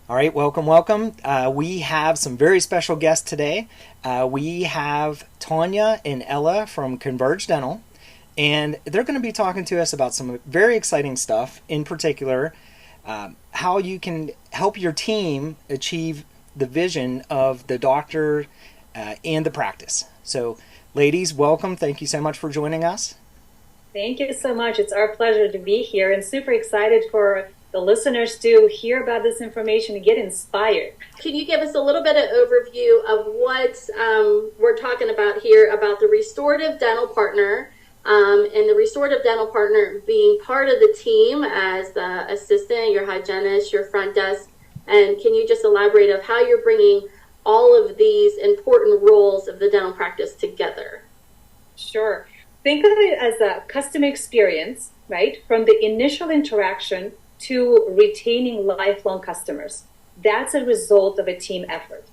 All right, welcome, welcome. We have some very special guests today. We have Tanya and Ella from Converge Dental, and they're going to be talking to us about some very exciting stuff, in particular, how you can help your team achieve the vision of the doctor and the practice. So, ladies, welcome. Thank you so much for joining us. Thank you so much. It's our pleasure to be here and super excited for the listeners to hear about this information and get inspired. Can you give us a little bit of overview of what we're talking about here about the restorative dental partner and the restorative dental partner being part of the team as the assistant, your hygienist, your front desk, and can you just elaborate of how you're bringing all of these important roles of the dental practice together? Sure. Think of it as a custom experience, right? From the initial interaction to retaining lifelong customers. That's a result of a team effort.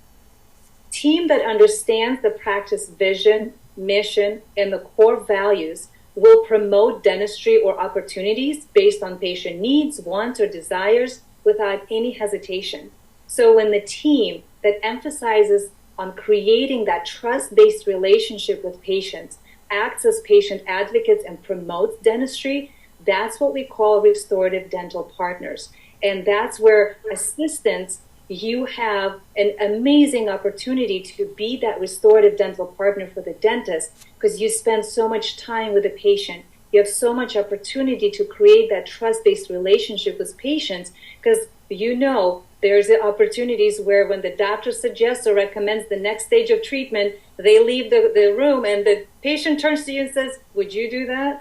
Team that understands the practice vision, mission, and the core values will promote dentistry or opportunities based on patient needs, wants, or desires without any hesitation. So when the team that emphasizes on creating that trust-based relationship with patients acts as patient advocates and promotes dentistry, that's what we call restorative dental partners. And that's where assistants, you have an amazing opportunity to be that restorative dental partner for the dentist because you spend so much time with the patient. You have so much opportunity to create that trust-based relationship with patients because there's the opportunities where when the doctor suggests or recommends the next stage of treatment, they leave the room and the patient turns to you and says, would you do that?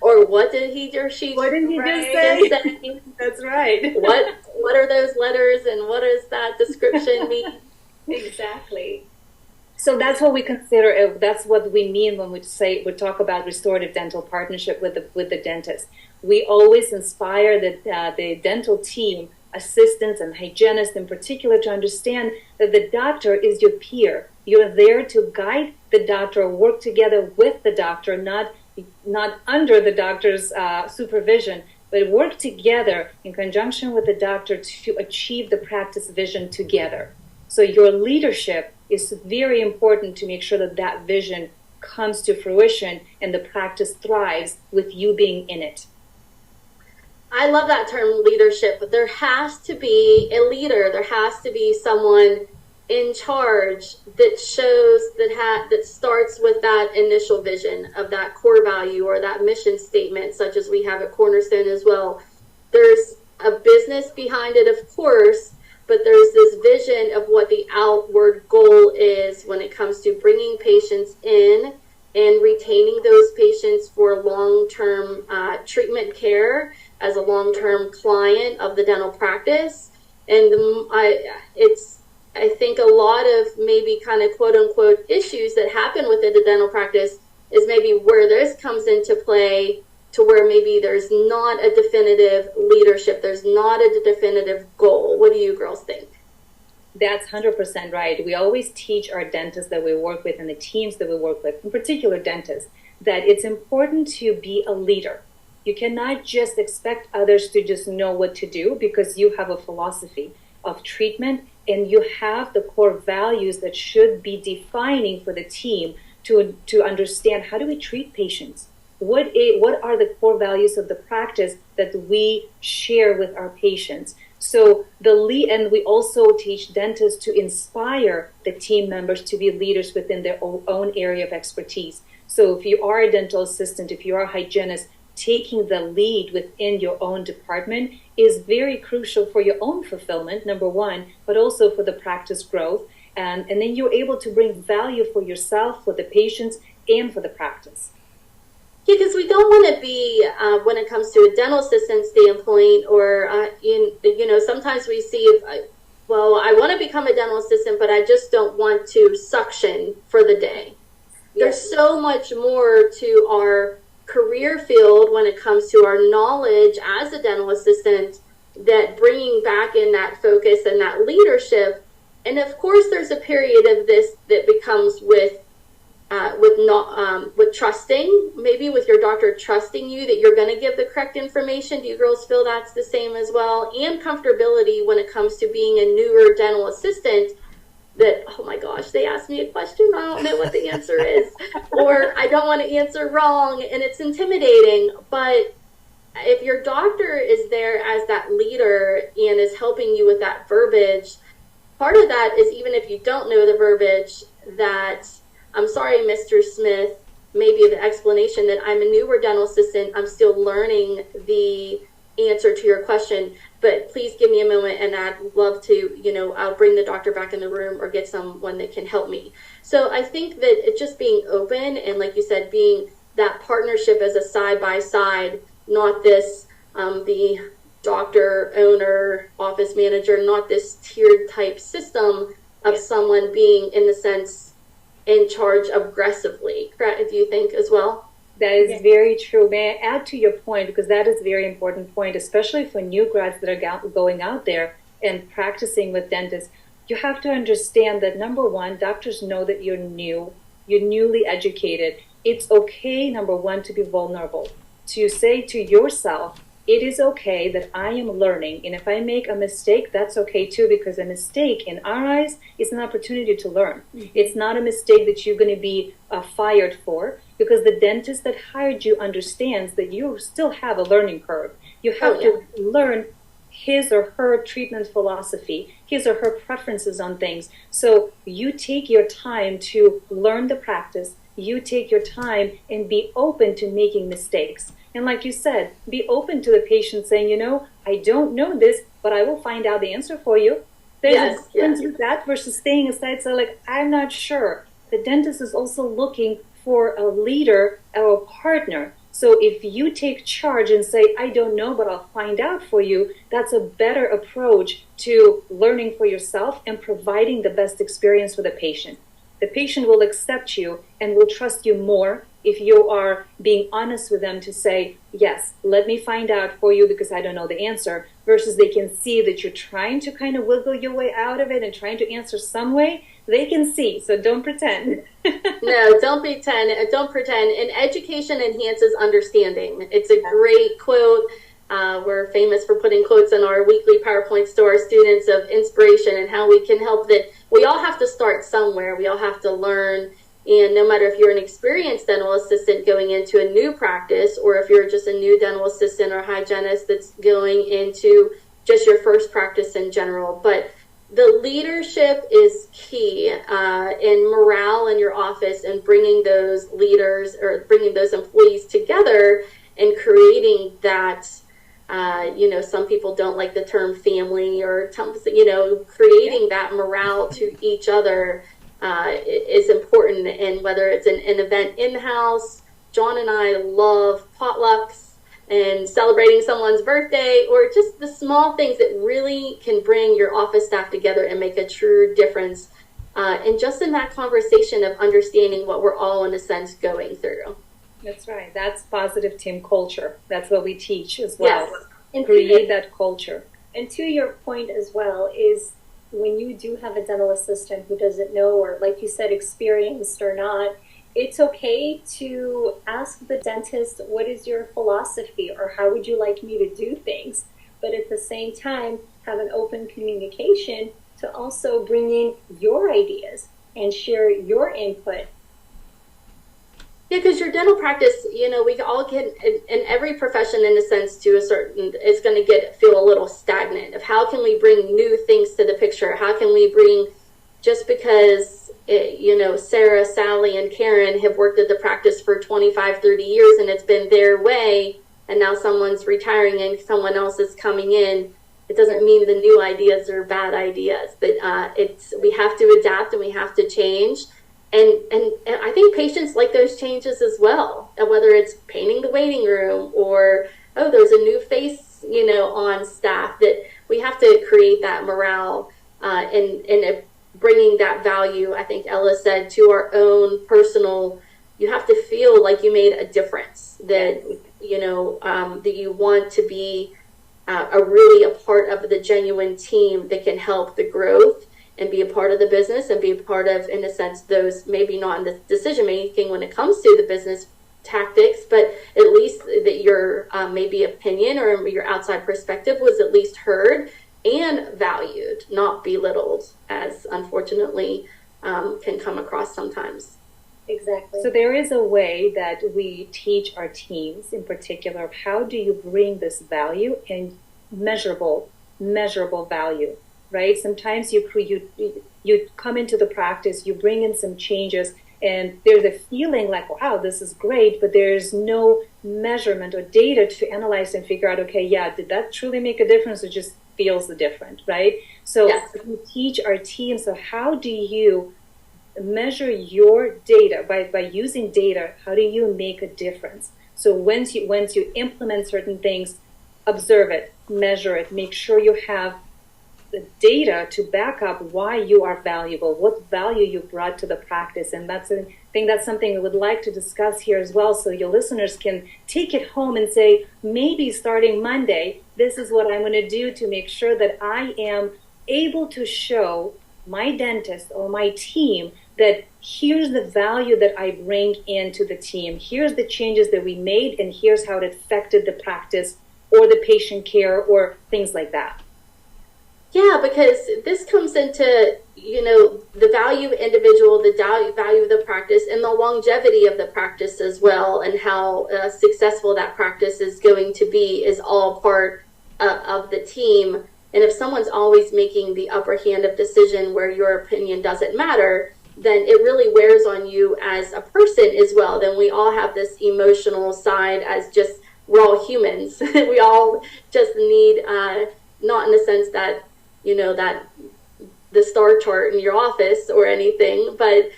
Or what did he or she What did he just say? That's right. What are those letters and what does that description mean? Exactly. So that's what we consider, that's what we mean when we talk about restorative dental partnership with the dentist. We always inspire the dental team, assistants and hygienists in particular, to understand that the doctor is your peer. You're there to guide the doctor, work together with the doctor, not under the doctor's supervision, but work together in conjunction with the doctor to achieve the practice vision together. So your leadership is very important to make sure that that vision comes to fruition and the practice thrives with you being in it. I love that term leadership, but there has to be a leader. There has to be someone in charge that shows that starts with that initial vision of that core value or that mission statement, such as we have at Cornerstone as well. There's a business behind it, of course, but there's this vision of what the outward goal is when it comes to bringing patients in and retaining those patients for long-term treatment care as a long-term client of the dental practice. And I think a lot of maybe kind of quote-unquote issues that happen within the dental practice is maybe where this comes into play, to where maybe there's not a definitive leadership, there's not a definitive goal. What do you girls think? That's 100% right. We always teach our dentists that we work with and the teams that we work with, in particular dentists, that it's important to be a leader. You cannot just expect others to just know what to do because you have a philosophy of treatment and you have the core values that should be defining for the team to understand how do we treat patients? What are the core values of the practice that we share with our patients? So and we also teach dentists to inspire the team members to be leaders within their own area of expertise. So if you are a dental assistant, if you are a hygienist, taking the lead within your own department is very crucial for your own fulfillment, number one, but also for the practice growth. And then you're able to bring value for yourself, for the patients, and for the practice. Yeah, because we don't want to be, when it comes to a dental assistant standpoint, or, sometimes we see, I want to become a dental assistant, but I just don't want to suction for the day. Yes. There's so much more to our career field when it comes to our knowledge as a dental assistant, that bringing back in that focus and that leadership. And of course, there's a period of this that becomes with with trusting, maybe with your doctor trusting you that you're going to give the correct information. Do you girls feel that's the same as well? And comfortability when it comes to being a newer dental assistant, that, oh my gosh, they asked me a question, I don't know what the answer is, or I don't want to answer wrong, and it's intimidating. But if your doctor is there as that leader and is helping you with that verbiage, part of that is, even if you don't know the verbiage, that I'm sorry, Mr. Smith, maybe the explanation that I'm a newer dental assistant, I'm still learning the answer to your question, but please give me a moment and I'd love to, I'll bring the doctor back in the room or get someone that can help me. So I think that it's just being open and, like you said, being that partnership as a side-by-side, not this, the doctor, owner, office manager, not this tiered type system of someone being, in the sense, in charge aggressively. Correct? Do you think as well? That is very true. May I add to your point, because that is a very important point, especially for new grads that are going out there and practicing with dentists. You have to understand that, number one, doctors know that you're newly educated. It's okay, number one, to be vulnerable, to say to yourself, it is okay that I am learning, and if I make a mistake, that's okay too, because a mistake in our eyes is an opportunity to learn. It's not a mistake that you're going to be fired for, because the dentist that hired you understands that you still have a learning curve. You have to learn his or her treatment philosophy, his or her preferences on things. So you take your time to learn the practice. You take your time and be open to making mistakes. And like you said, be open to the patient saying, I don't know this, but I will find out the answer for you. There's a difference with that versus staying aside, so like, I'm not sure. The dentist is also looking for a leader or a partner. So if you take charge and say, I don't know, but I'll find out for you, that's a better approach to learning for yourself and providing the best experience for the patient. The patient will accept you and will trust you more if you are being honest with them to say, yes, let me find out for you because I don't know the answer, versus they can see that you're trying to kind of wiggle your way out of it and trying to answer some way. They can see, so don't pretend. No, don't pretend. Don't pretend. And education enhances understanding. It's a great quote. We're famous for putting quotes in our weekly PowerPoints to our students of inspiration and how we can help. That we all have to start somewhere. We all have to learn. And no matter if you're an experienced dental assistant going into a new practice, or if you're just a new dental assistant or hygienist that's going into just your first practice in general. But the leadership is key in morale in your office, and bringing those leaders or bringing those employees together and creating that, some people don't like the term family, or, creating that morale to each other is important. And whether it's an event in-house, John and I love potlucks and celebrating someone's birthday, or just the small things that really can bring your office staff together and make a true difference. And just in that conversation of understanding what we're all, in a sense, going through. That's right. That's positive team culture. That's what we teach as well. Yes. And create that culture. And to your point as well is, when you do have a dental assistant who doesn't know, or like you said, experienced or not, it's okay to ask the dentist, what is your philosophy, or how would you like me to do things? But at the same time, have an open communication to also bring in your ideas and share your input. Yeah, because your dental practice, we all get, in every profession, in a sense, to a certain, it's going to feel a little stagnant of how can we bring new things to the picture? How can we bring, just because, Sarah, Sally, and Karen have worked at the practice for 25, 30 years, and it's been their way, and now someone's retiring and someone else is coming in, it doesn't mean the new ideas are bad ideas. But we have to adapt and we have to change. And I think patients like those changes as well, whether it's painting the waiting room or, there's a new face, on staff, that we have to create that morale and bringing that value, I think Ella said, to our own personal, you have to feel like you made a difference, that, that you want to be really a part of the genuine team that can help the growth and be a part of the business and be a part of, in a sense, those maybe not in the decision making when it comes to the business tactics, but at least that your maybe opinion or your outside perspective was at least heard and valued, not belittled, as unfortunately can come across sometimes. Exactly. So there is a way that we teach our teams in particular, how do you bring this value and measurable value, right? Sometimes you come into the practice, you bring in some changes, and there's a feeling like, wow, this is great, but there's no measurement or data to analyze and figure out, okay, yeah, did that truly make a difference or just feels different, right? So yes. We teach our teams, so how do you measure your data by using data? How do you make a difference? So once you implement certain things, observe it, measure it, make sure you have the data to back up why you are valuable, what value you brought to the practice. And that's something we would like to discuss here as well, so your listeners can take it home and say, maybe starting Monday, this is what I'm going to do to make sure that I am able to show my dentist or my team that here's the value that I bring into the team, here's the changes that we made, and here's how it affected the practice or the patient care or things like that. Yeah, because this comes into, the value individual, the value of the practice, and the longevity of the practice as well, and how successful that practice is going to be is all part of the team. And if someone's always making the upper hand of decision where your opinion doesn't matter, then it really wears on you as a person as well. Then we all have this emotional side as just, we're all humans. We all just need, not in the sense that, that the star chart in your office or anything, but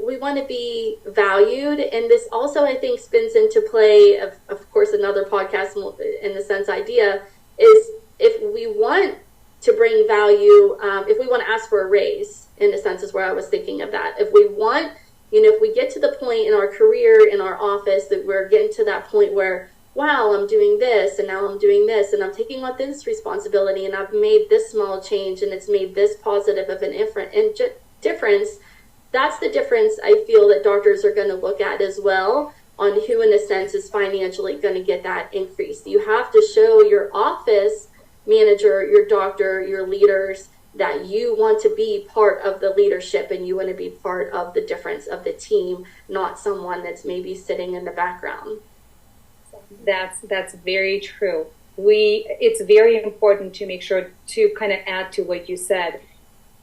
we want to be valued. And this also, I think, spins into play, of course, another podcast in the sense idea is if we want to bring value, if we want to ask for a raise, in a sense is where I was thinking of that. If we want, if we get to the point in our career, in our office, that we're getting to that point where, wow, I'm doing this, and now I'm doing this, and I'm taking on this responsibility, and I've made this small change, and it's made this positive of an difference, that's the difference I feel that doctors are going to look at as well, on who, in a sense, is financially going to get that increase. You have to show your office manager, your doctor, your leaders, that you want to be part of the leadership and you want to be part of the difference of the team, not someone that's maybe sitting in the background. That's very true. It's very important to make sure to kind of add to what you said.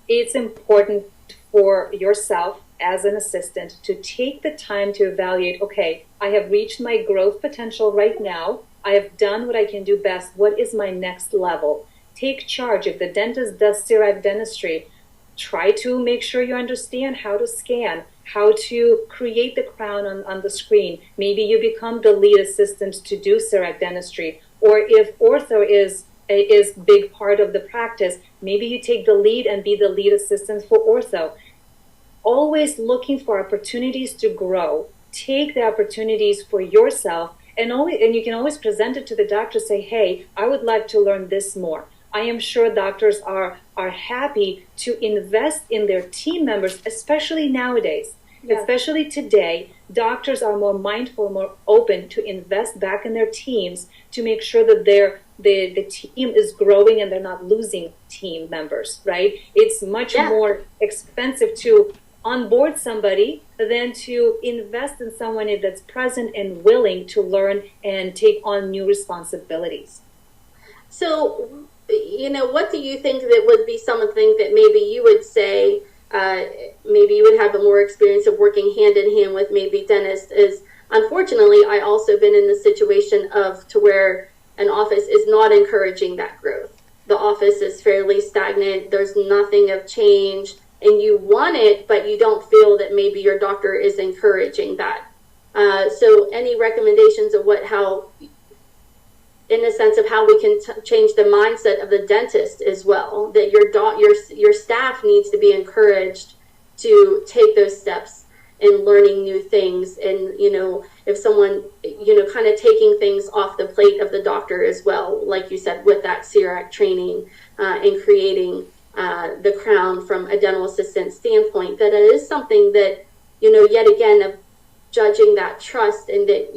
It's important for yourself as an assistant to take the time to evaluate, okay, I have reached my growth potential right now. I have done what I can do best. What is my next level? Take charge. If the dentist does CEREC dentistry, try to make sure you understand how to scan, how to create the crown on the screen. Maybe you become the lead assistant to do CEREC dentistry. Or if ortho is big part of the practice, maybe you take the lead and be the lead assistant for ortho. Always looking for opportunities to grow. Take the opportunities for yourself, and you can always present it to the doctor, say, hey, I would like to learn this more. I am sure doctors are happy to invest in their team members, especially nowadays. Yeah. Especially today, doctors are more mindful, more open to invest back in their teams to make sure that the team is growing and they're not losing team members, right? It's much more expensive to onboard somebody than to invest in someone that's present and willing to learn and take on new responsibilities. So, what do you think that would be something that maybe you would say, maybe you would have a more experience of working hand in hand with maybe dentists is, unfortunately, I also been in the situation of to where an office is not encouraging that growth. The office is fairly stagnant. There's nothing of change. And you want it, but you don't feel that maybe your doctor is encouraging that. So any recommendations of how, in the sense of how we can change the mindset of the dentist as well, that your staff needs to be encouraged to take those steps in learning new things. And, if someone, kind of taking things off the plate of the doctor as well, like you said, with that CEREC training and creating the crown from a dental assistant standpoint, that it is something that, yet again, of judging that trust, and that,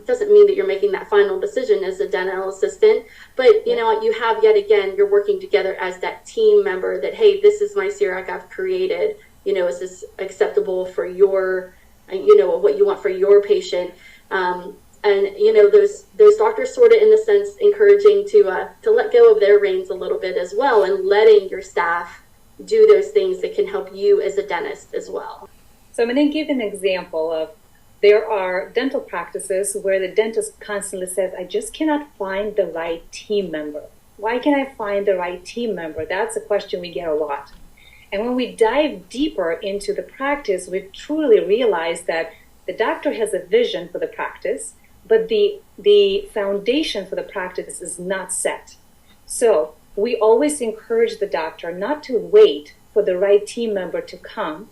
doesn't mean that you're making that final decision as a dental assistant, but, you have, yet again, you're working together as that team member that, hey, this is my CIRAC I've created, is this acceptable for your, what you want for your patient? And those doctors sort of, in a sense, encouraging to let go of their reins a little bit as well, and letting your staff do those things that can help you as a dentist as well. So I'm going to give an example of, there are dental practices where the dentist constantly says, I just cannot find the right team member. Why can I find the right team member? That's a question we get a lot. And when we dive deeper into the practice, we truly realize that the doctor has a vision for the practice, but the foundation for the practice is not set. So we always encourage the doctor not to wait for the right team member to come,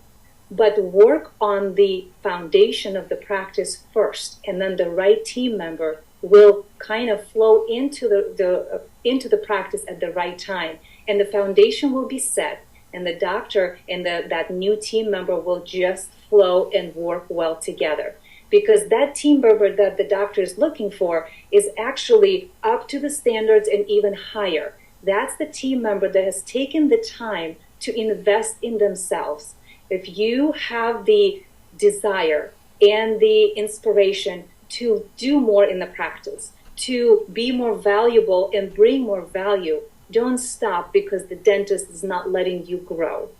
but work on the foundation of the practice first, and then the right team member will kind of flow into the practice at the right time, and the foundation will be set, and the doctor and that new team member will just flow and work well together. Because that team member that the doctor is looking for is actually up to the standards and even higher. That's the team member that has taken the time to invest in themselves. If you have the desire and the inspiration to do more in the practice, to be more valuable and bring more value, don't stop because the dentist is not letting you grow.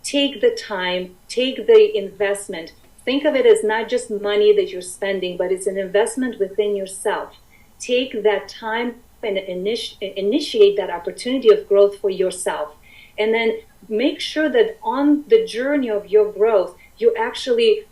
Take the time, take the investment. Think of it as not just money that you're spending, but it's an investment within yourself. Take that time and initiate that opportunity of growth for yourself. And then make sure that on the journey of your growth, you actually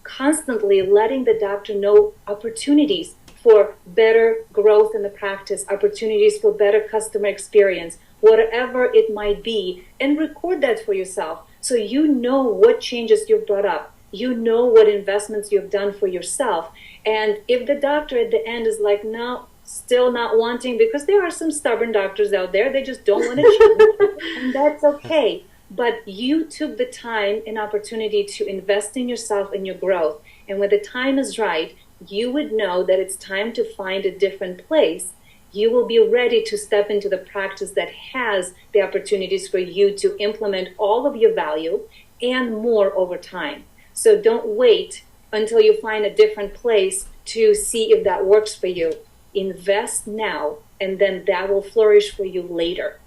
constantly letting the doctor know opportunities for better growth in the practice, opportunities for better customer experience, whatever it might be, and record that for yourself so you know what changes you've brought up. You know what investments you've done for yourself. And if the doctor at the end is like, no, still not wanting, because there are some stubborn doctors out there, they just don't want to change, and that's okay. But you took the time and opportunity to invest in yourself and your growth. And when the time is right, you would know that it's time to find a different place. You will be ready to step into the practice that has the opportunities for you to implement all of your value and more over time. So don't wait until you find a different place to see if that works for you. Invest now, and then that will flourish for you later.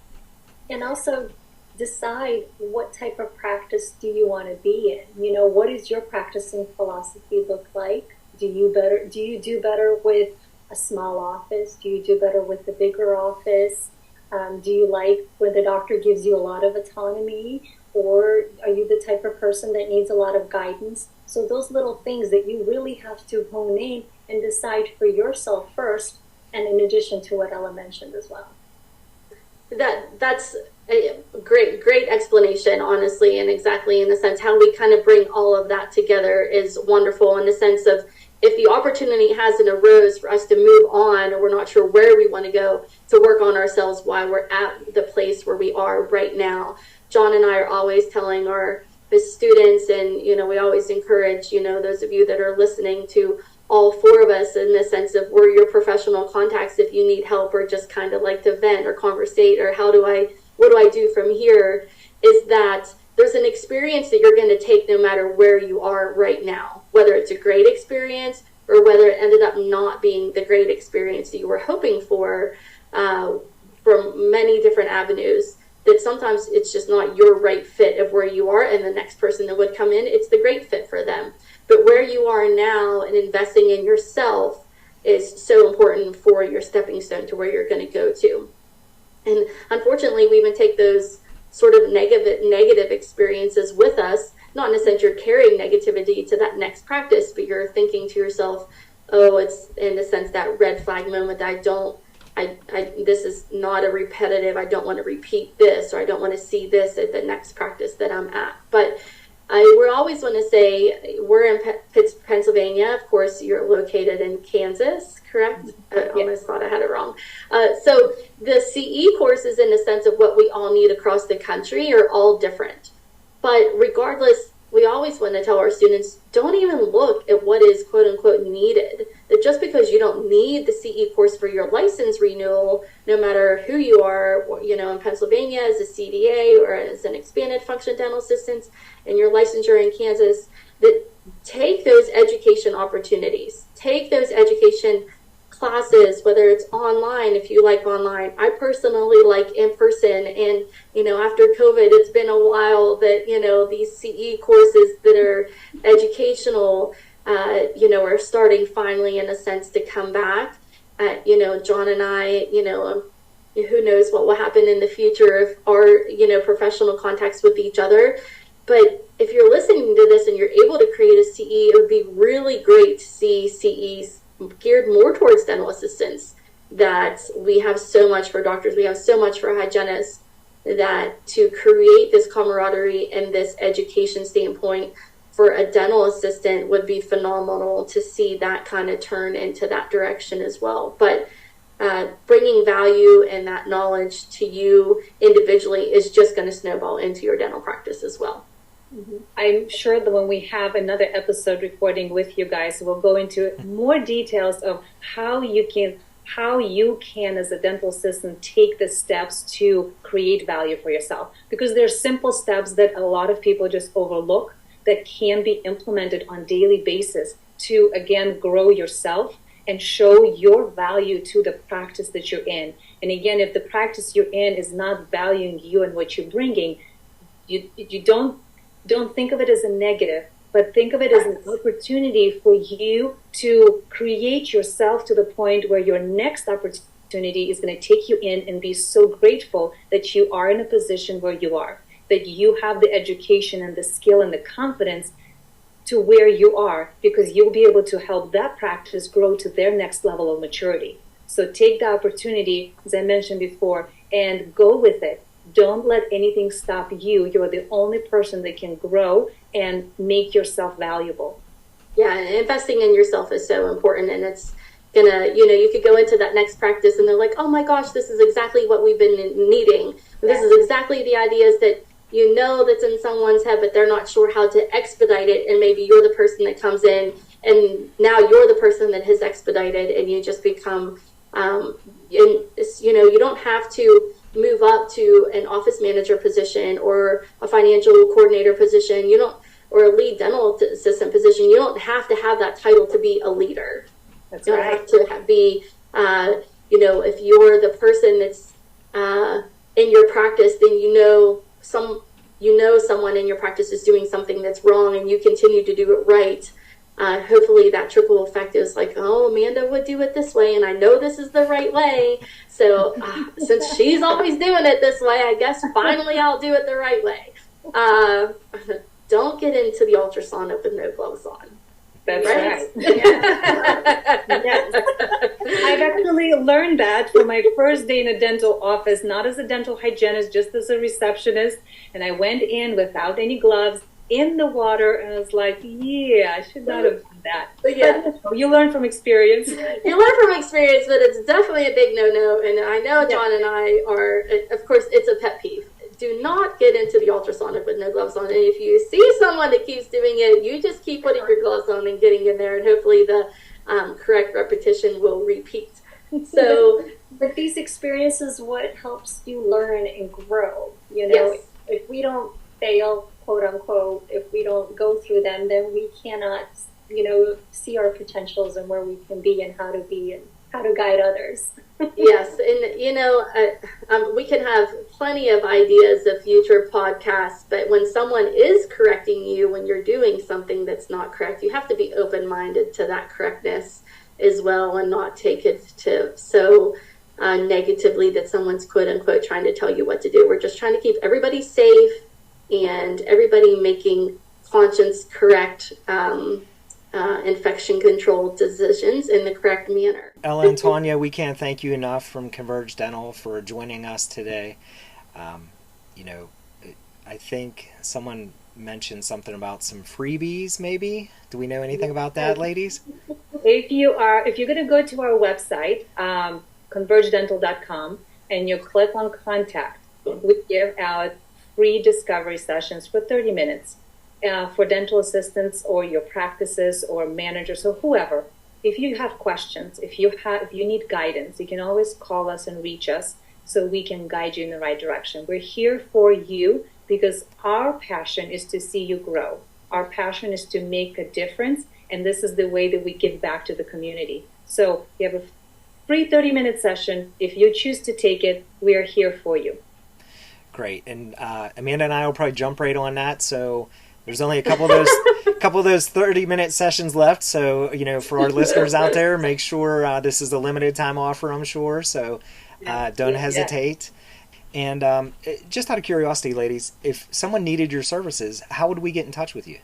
And also decide what type of practice do you want to be in. What does your practicing philosophy look like? Do you do better with a small office? Do you do better with the bigger office? Do you like when the doctor gives you a lot of autonomy? Or are you the type of person that needs a lot of guidance? So those little things that you really have to hone in and decide for yourself first, and in addition to what Ella mentioned as well. That's a great explanation, honestly, and exactly in the sense how we kind of bring all of that together is wonderful, in the sense of if the opportunity hasn't arose for us to move on, or we're not sure where we want to go, to work on ourselves while we're at the place where we are right now. John and I are always telling our students, and we always encourage those of you that are listening, to all four of us, in the sense of we're your professional contacts if you need help, or just kind of like to vent or conversate, or what do I do from here, is that there's an experience that you're going to take no matter where you are right now, whether it's a great experience or whether it ended up not being the great experience that you were hoping for, from many different avenues. That sometimes it's just not your right fit of where you are, and the next person that would come in, it's the great fit for them. But where you are now and investing in yourself is so important for your stepping stone to where you're going to go to. And unfortunately, we even take those sort of negative experiences with us. Not in a sense you're carrying negativity to that next practice, but you're thinking to yourself, oh, it's in a sense that red flag moment that this is not a repetitive, I don't want to repeat this, or I don't want to see this at the next practice that I'm at. But we always want to say we're in Pennsylvania. Of course, you're located in Kansas, correct? I almost thought I had it wrong. So the CE courses, in the sense of what we all need across the country, are all different. But regardless, we always want to tell our students, don't even look at what is quote unquote needed. That just because you don't need the CE course for your license renewal, no matter who you are, in Pennsylvania as a CDA or as an expanded function dental assistant, and your licensure in Kansas, that take those education opportunities, take those education classes, whether it's online, if you like online. I personally like in person, and after COVID, it's been a while that these CE courses that are educational are starting finally, in a sense, to come back. John and I, who knows what will happen in the future of our professional contacts with each other. But if you're listening to this and you're able to create a CE, it would be really great to see CEs geared more towards dental assistants. That we have so much for doctors, we have so much for hygienists, that to create this camaraderie and this education standpoint for a dental assistant would be phenomenal to see that kind of turn into that direction as well. But bringing value and that knowledge to you individually is just going to snowball into your dental practice as well. Mm-hmm. I'm sure that when we have another episode recording with you guys, we'll go into more details of how you can as a dental assistant take the steps to create value for yourself. Because there's simple steps that a lot of people just overlook that can be implemented on a daily basis to, again, grow yourself and show your value to the practice that you're in. And again, if the practice you're in is not valuing you and what you're bringing, you don't think of it as a negative, but think of it as an opportunity for you to create yourself to the point where your next opportunity is going to take you in and be so grateful that you are in a position where you are, that you have the education and the skill and the confidence to where you are, because you'll be able to help that practice grow to their next level of maturity. So take the opportunity, as I mentioned before, and go with it. Don't let anything stop you. You're the only person that can grow and make yourself valuable. Yeah, and investing in yourself is so important, and it's gonna, you could go into that next practice and they're like, oh my gosh, this is exactly what we've been needing. This is exactly the ideas that that's in someone's head, but they're not sure how to expedite it, and maybe you're the person that comes in, and now you're the person that has expedited, and you just become, you don't have to move up to an office manager position or a financial coordinator position, or a lead dental assistant position. You don't have to have that title to be a leader. That's you don't right. have to be, if you're the person that's in your practice, then someone in your practice is doing something that's wrong, and you continue to do it right. Hopefully that trickle effect is like, oh, Amanda would do it this way, and I know this is the right way. So since she's always doing it this way, I guess finally I'll do it the right way. Don't get into the ultrasound with no gloves on. That's right. Yes. I've actually learned that from my first day in a dental office, not as a dental hygienist, just as a receptionist. And I went in without any gloves in the water, and I was like, yeah, I should not have done that. But yeah, you learn from experience. You learn from experience, but it's definitely a big no-no. And I know John and I are, of course, it's a pet peeve. Do not get into the ultrasonic with no gloves on. And if you see someone that keeps doing it, you just keep putting your gloves on and getting in there, and hopefully the correct repetition will repeat. So, but these experiences, what helps you learn and grow. Yes. If we don't fail, quote unquote, if we don't go through them, then we cannot, see our potentials and where we can be and how to be and how to guide others. Yes, and we can have plenty of ideas of future podcasts, but when someone is correcting you when you're doing something that's not correct, you have to be open-minded to that correctness as well, and not take it to so negatively that someone's quote-unquote trying to tell you what to do. We're just trying to keep everybody safe and everybody making conscience correct infection control decisions in the correct manner. Ella and Tanya, we can't thank you enough from Converge Dental for joining us today. I think someone mentioned something about some freebies, maybe. Do we know anything about that, ladies? If you're going to go to our website, convergedental.com, and you click on contact, we give out free discovery sessions for 30 minutes for dental assistants or your practices or managers or whoever. If you have questions, if you need guidance, you can always call us and reach us so we can guide you in the right direction. We're here for you because our passion is to see you grow. Our passion is to make a difference, and this is the way that we give back to the community. So you have a free 30-minute session. If you choose to take it, we are here for you. Great. And Amanda and I will probably jump right on that. So there's only a couple of those 30-minute sessions left. So, for our listeners out there, make sure this is a limited time offer, I'm sure. So don't hesitate. And just out of curiosity, ladies, if someone needed your services, how would we get in touch with you?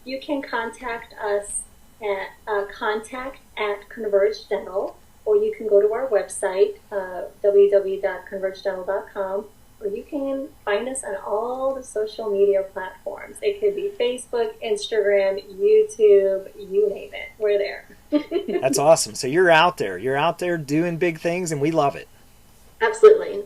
You can contact us at contact@Converge Dental, or you can go to our website, www.convergedental.com, or you can find us on all the social media platforms. It could be Facebook, Instagram, YouTube, you name it. We're there. That's awesome. So you're out there. You're out there doing big things, and we love it. Absolutely.